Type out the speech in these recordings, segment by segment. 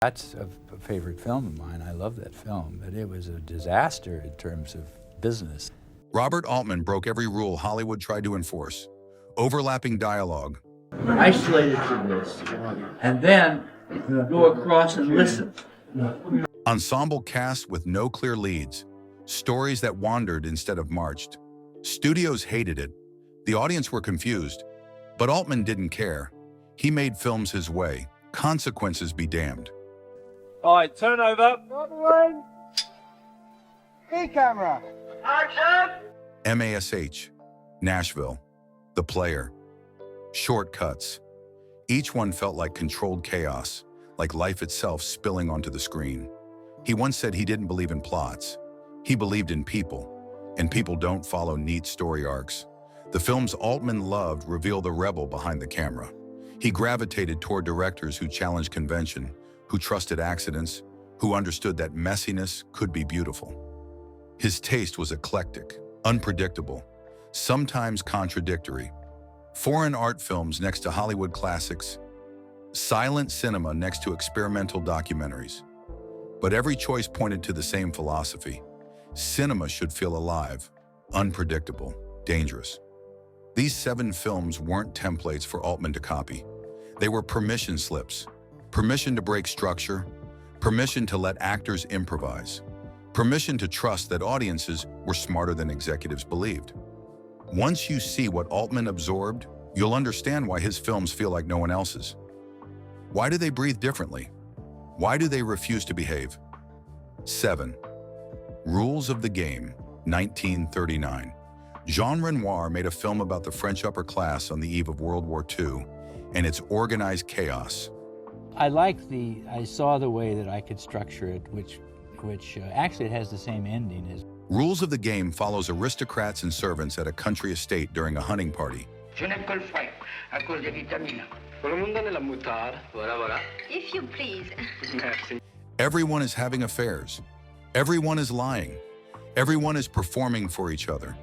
That's a favorite film of mine. I love that film, but it was a disaster in terms of business. Robert Altman broke every rule Hollywood tried to enforce. Overlapping dialogue. Isolated to this, and then go across and listen. Ensemble cast with no clear leads. Stories that wandered instead of marched. Studios hated it. The audience were confused. But Altman didn't care. He made films his way. Consequences be damned. All right, turn over. Hey, camera. MASH, Nashville, The Player. Shortcuts. Each one felt like controlled chaos, like life itself spilling onto the screen. He once said he didn't believe in plots. He believed in people, and people don't follow neat story arcs. The films Altman loved reveal the rebel behind the camera. He gravitated toward directors who challenged convention, who trusted accidents, who understood that messiness could be beautiful. His taste was eclectic, unpredictable, sometimes contradictory. Foreign art films next to Hollywood classics, silent cinema next to experimental documentaries. But every choice pointed to the same philosophy. Cinema should feel alive, unpredictable, dangerous. These 7 films weren't templates for Altman to copy. They were permission slips. Permission to break structure, permission to let actors improvise, permission to trust that audiences were smarter than executives believed. Once you see what Altman absorbed, you'll understand why his films feel like no one else's. Why do they breathe differently? Why do they refuse to behave? 7. Rules of the Game, 1939. Jean Renoir made a film about the French upper class on the eve of World War II and its organized chaos. I saw the way that I could structure it, which actually it has the same ending as. Rules of the Game follows aristocrats and servants at a country estate during a hunting party. If you please. Everyone is having affairs. Everyone is lying. Everyone is performing for each other.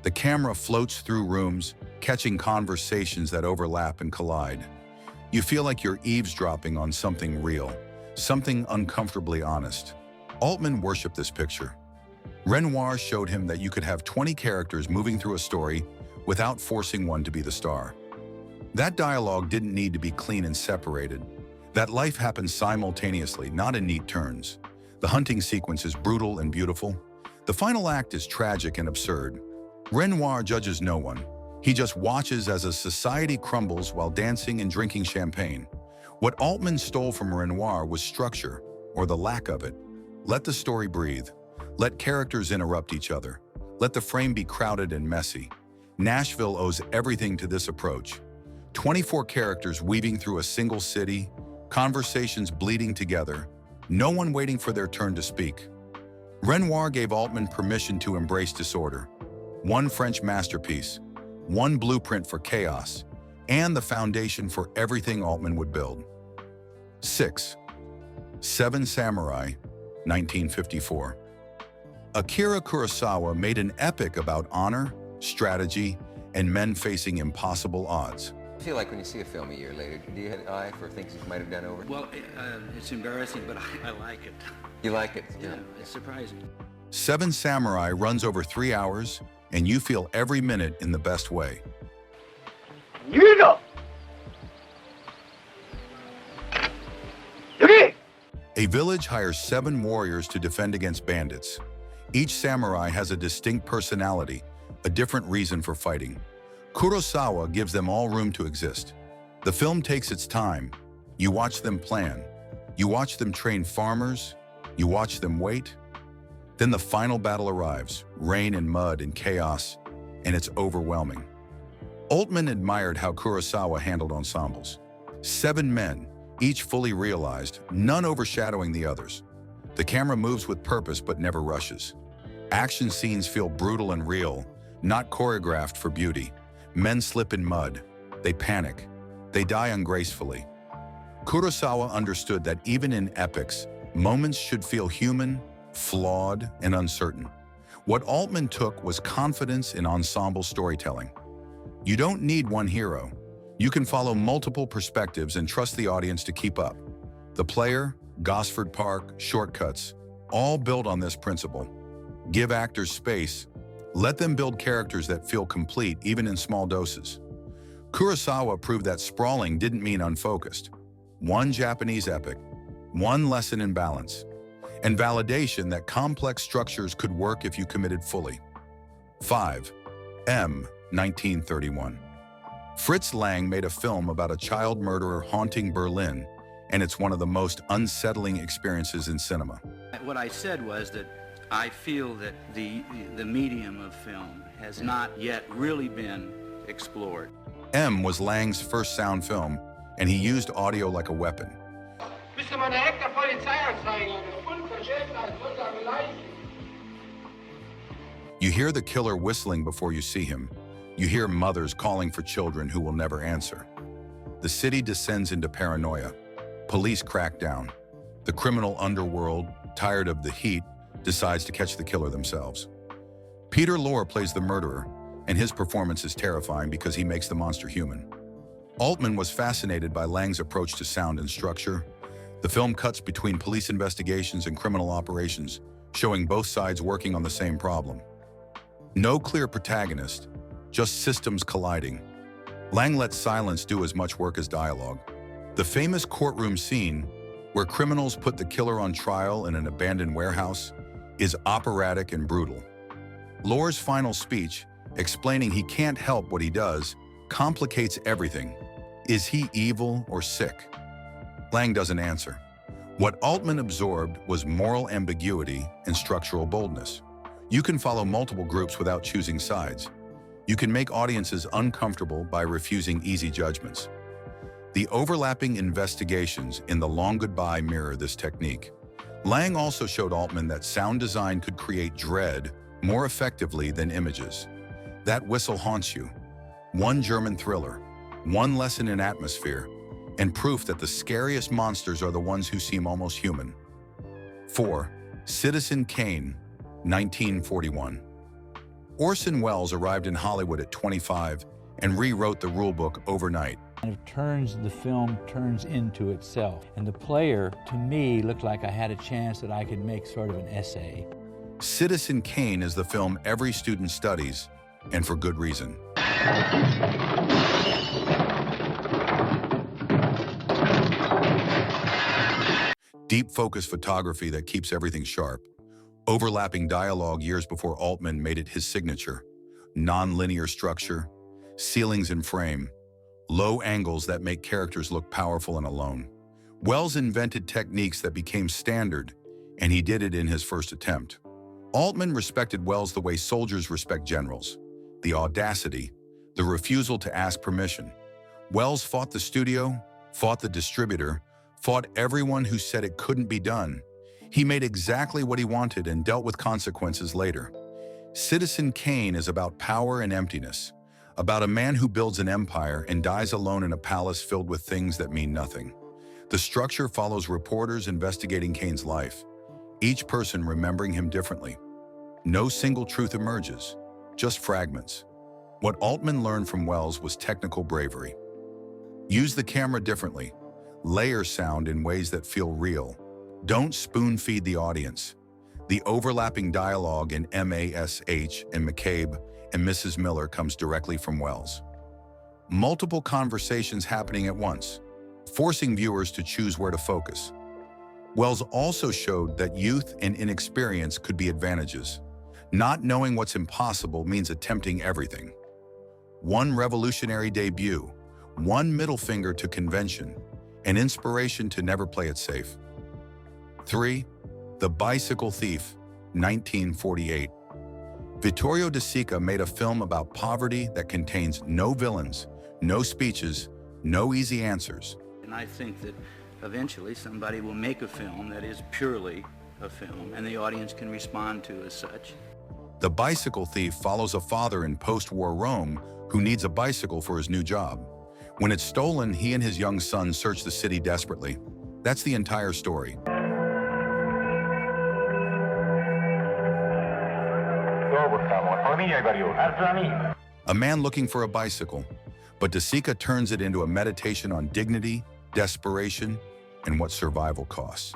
The camera floats through rooms, catching conversations that overlap and collide. You feel like you're eavesdropping on something real, something uncomfortably honest. Altman worshipped this picture. Renoir showed him that you could have 20 characters moving through a story without forcing one to be the star. That dialogue didn't need to be clean and separated. That life happens simultaneously, not in neat turns. The hunting sequence is brutal and beautiful. The final act is tragic and absurd. Renoir judges no one. He just watches as a society crumbles while dancing and drinking champagne. What Altman stole from Renoir was structure, or the lack of it. Let the story breathe. Let characters interrupt each other. Let the frame be crowded and messy. Nashville owes everything to this approach. 24 characters weaving through a single city, conversations bleeding together, no one waiting for their turn to speak. Renoir gave Altman permission to embrace disorder. One French masterpiece, one blueprint for chaos, and the foundation for everything Altman would build. 6. Seven Samurai, 1954. Akira Kurosawa made an epic about honor, strategy, and men facing impossible odds. I feel like when you see a film a year later, do you have an eye for things you might have done over? Well, it's embarrassing, but I like it. You like it? Yeah, it's surprising. Seven Samurai runs over 3 hours, and you feel every minute in the best way. A village hires 7 warriors to defend against bandits. Each samurai has a distinct personality, a different reason for fighting. Kurosawa gives them all room to exist. The film takes its time. You watch them plan. You watch them train farmers. You watch them wait. Then the final battle arrives, rain and mud and chaos, and it's overwhelming. Altman admired how Kurosawa handled ensembles. 7 men, each fully realized, none overshadowing the others. The camera moves with purpose but never rushes. Action scenes feel brutal and real, not choreographed for beauty. Men slip in mud. They panic. They die ungracefully. Kurosawa understood that even in epics, moments should feel human, flawed, and uncertain. What Altman took was confidence in ensemble storytelling. You don't need one hero. You can follow multiple perspectives and trust the audience to keep up. The Player, Gosford Park, Shortcuts, all build on this principle. Give actors space. Let them build characters that feel complete, even in small doses. Kurosawa proved that sprawling didn't mean unfocused. One Japanese epic, one lesson in balance, and validation that complex structures could work if you committed fully. 5. M. 1931. Fritz Lang made a film about a child murderer haunting Berlin, and it's one of the most unsettling experiences in cinema. What I said was that I feel that the medium of film has not yet really been explored. M was Lang's first sound film, and he used audio like a weapon. You hear the killer whistling before you see him. You hear mothers calling for children who will never answer. The city descends into paranoia. Police crack down. The criminal underworld, tired of the heat, decides to catch the killer themselves. Peter Lorre plays the murderer, and his performance is terrifying because he makes the monster human. Altman was fascinated by Lang's approach to sound and structure. The film cuts between police investigations and criminal operations, showing both sides working on the same problem. No clear protagonist, just systems colliding. Lang lets silence do as much work as dialogue. The famous courtroom scene, where criminals put the killer on trial in an abandoned warehouse, is operatic and brutal. Lorre's final speech, explaining he can't help what he does, complicates everything. Is he evil or sick? Lang doesn't answer. What Altman absorbed was moral ambiguity and structural boldness. You can follow multiple groups without choosing sides. You can make audiences uncomfortable by refusing easy judgments. The overlapping investigations in The Long Goodbye mirror this technique. Lang also showed Altman that sound design could create dread more effectively than images. That whistle haunts you. One German thriller, one lesson in atmosphere, and proof that the scariest monsters are the ones who seem almost human. 4. Citizen Kane, 1941. Orson Welles arrived in Hollywood at 25 and rewrote the rulebook overnight. The film turns into itself. And the player, to me, looked like I had a chance that I could make sort of an essay. Citizen Kane is the film every student studies, and for good reason. Deep focus photography that keeps everything sharp. Overlapping dialogue years before Altman made it his signature. Non-linear structure, ceilings in frame, low angles that make characters look powerful and alone. Welles invented techniques that became standard, and he did it in his first attempt. Altman respected Welles the way soldiers respect generals. The audacity, the refusal to ask permission. Welles fought the studio, fought the distributor, fought everyone who said it couldn't be done. He made exactly what he wanted and dealt with consequences later. Citizen Kane is about power and emptiness, about a man who builds an empire and dies alone in a palace filled with things that mean nothing. The structure follows reporters investigating Kane's life, each person remembering him differently. No single truth emerges, just fragments. What Altman learned from Welles was technical bravery. Use the camera differently. Layer sound in ways that feel real. Don't spoon-feed the audience. The overlapping dialogue in M.A.S.H. and McCabe and Mrs. Miller comes directly from Welles. Multiple conversations happening at once, forcing viewers to choose where to focus. Welles also showed that youth and inexperience could be advantages. Not knowing what's impossible means attempting everything. One revolutionary debut, one middle finger to convention, an inspiration to never play it safe. 3. The Bicycle Thief, 1948. Vittorio De Sica made a film about poverty that contains no villains, no speeches, no easy answers. And I think that eventually somebody will make a film that is purely a film, and the audience can respond to as such. The Bicycle Thief follows a father in post-war Rome who needs a bicycle for his new job. When it's stolen, he and his young son search the city desperately. That's the entire story. A man looking for a bicycle, but De Sica turns it into a meditation on dignity, desperation, and what survival costs.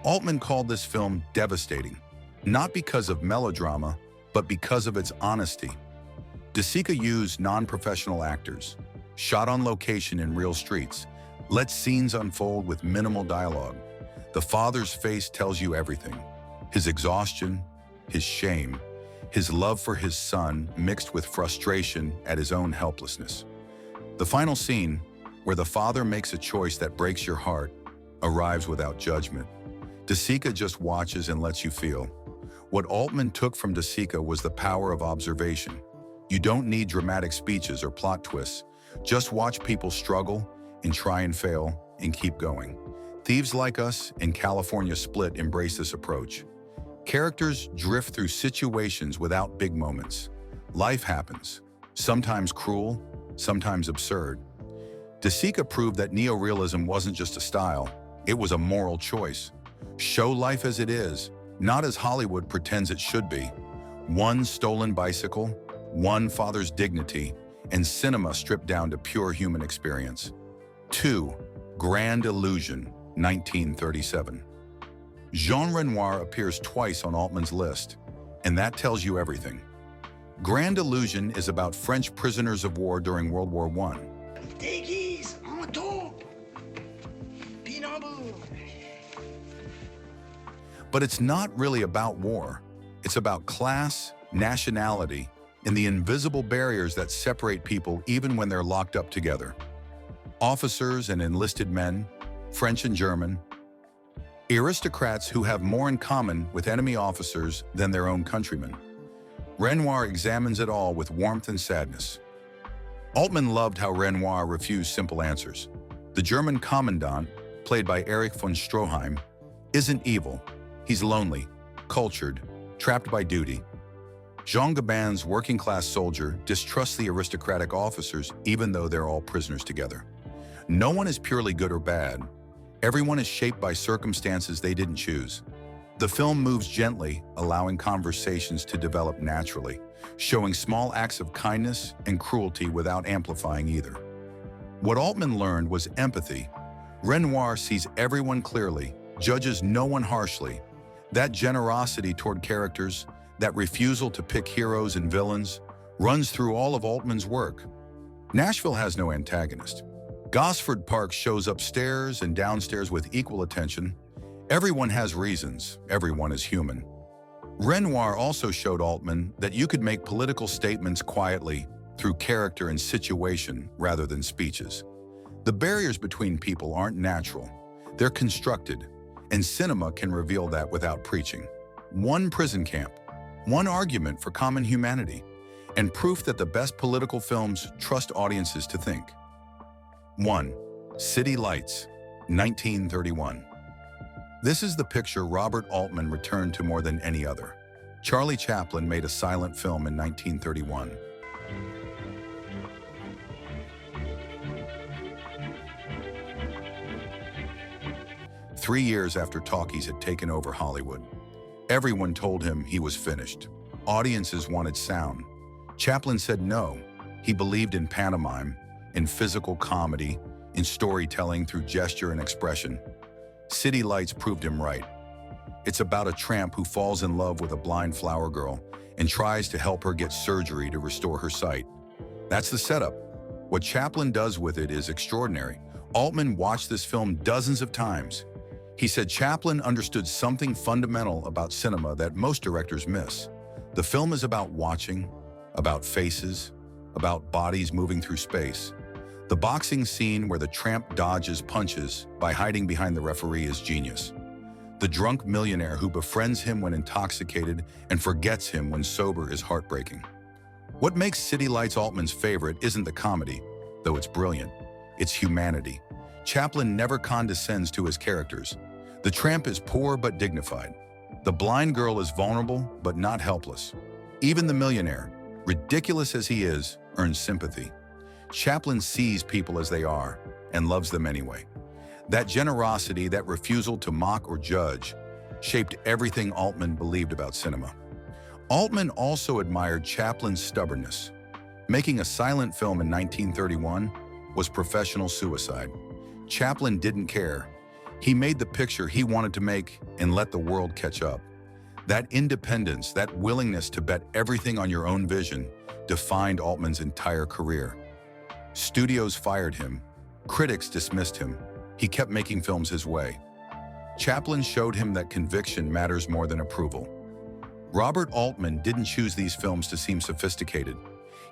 Altman called this film devastating, not because of melodrama, but because of its honesty. Sica used non-professional actors, shot on location in real streets, let scenes unfold with minimal dialogue. The father's face tells you everything. His exhaustion, his shame, his love for his son mixed with frustration at his own helplessness. The final scene, where the father makes a choice that breaks your heart, arrives without judgment. Sica just watches and lets you feel. What Altman took from Sica was the power of observation. You don't need dramatic speeches or plot twists. Just watch people struggle and try and fail and keep going. Thieves Like Us and California Split embrace this approach. Characters drift through situations without big moments. Life happens, sometimes cruel, sometimes absurd. Sica proved that neorealism wasn't just a style, it was a moral choice. Show life as it is, not as Hollywood pretends it should be. One stolen bicycle, one father's dignity, and cinema stripped down to pure human experience. 2. Grand Illusion, 1937. Jean Renoir appears twice on Altman's list, and that tells you everything. Grand Illusion is about French prisoners of war during World War I. But it's not really about war. It's about class, nationality, and the invisible barriers that separate people even when they're locked up together. Officers and enlisted men, French and German, aristocrats who have more in common with enemy officers than their own countrymen. Renoir examines it all with warmth and sadness. Altman loved how Renoir refused simple answers. The German commandant, played by Erich von Stroheim, isn't evil. He's lonely, cultured, trapped by duty. Jean Gabin's working-class soldier distrusts the aristocratic officers even though they're all prisoners together. No one is purely good or bad. Everyone is shaped by circumstances they didn't choose. The film moves gently, allowing conversations to develop naturally, showing small acts of kindness and cruelty without amplifying either. What Altman learned was empathy. Renoir sees everyone clearly, judges no one harshly. That generosity toward characters, that refusal to pick heroes and villains, runs through all of Altman's work. Nashville has no antagonist. Gosford Park shows upstairs and downstairs with equal attention. Everyone has reasons, everyone is human. Renoir also showed Altman that you could make political statements quietly through character and situation rather than speeches. The barriers between people aren't natural, they're constructed, and cinema can reveal that without preaching. One prison camp, one argument for common humanity, and proof that the best political films trust audiences to think. 1. City Lights, 1931. This is the picture Robert Altman returned to more than any other. Charlie Chaplin made a silent film in 1931. Three years after talkies had taken over Hollywood, everyone told him he was finished. Audiences wanted sound. Chaplin said no. He believed in pantomime, in physical comedy, in storytelling through gesture and expression. City Lights proved him right. It's about a tramp who falls in love with a blind flower girl and tries to help her get surgery to restore her sight. That's the setup. What Chaplin does with it is extraordinary. Altman watched this film dozens of times. He said Chaplin understood something fundamental about cinema that most directors miss. The film is about watching, about faces, about bodies moving through space. The boxing scene where the tramp dodges punches by hiding behind the referee is genius. The drunk millionaire who befriends him when intoxicated and forgets him when sober is heartbreaking. What makes City Lights Altman's favorite isn't the comedy, though it's brilliant. It's humanity. Chaplin never condescends to his characters. The tramp is poor but dignified. The blind girl is vulnerable but not helpless. Even the millionaire, ridiculous as he is, earns sympathy. Chaplin sees people as they are and loves them anyway. That generosity, that refusal to mock or judge, shaped everything Altman believed about cinema. Altman also admired Chaplin's stubbornness. Making a silent film in 1931 was professional suicide. Chaplin didn't care. He made the picture he wanted to make and let the world catch up. That independence, that willingness to bet everything on your own vision, defined Altman's entire career. Studios fired him. Critics dismissed him. He kept making films his way. Chaplin showed him that conviction matters more than approval. Robert Altman didn't choose these films to seem sophisticated.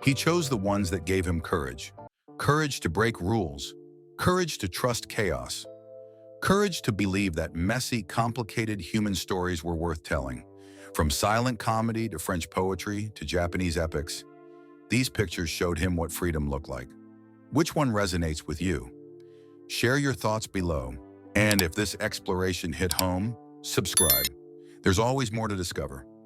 He chose the ones that gave him courage. Courage to break rules. Courage to trust chaos. Courage to believe that messy, complicated human stories were worth telling. From silent comedy to French poetry to Japanese epics, these pictures showed him what freedom looked like. Which one resonates with you? Share your thoughts below. And if this exploration hit home, subscribe. There's always more to discover.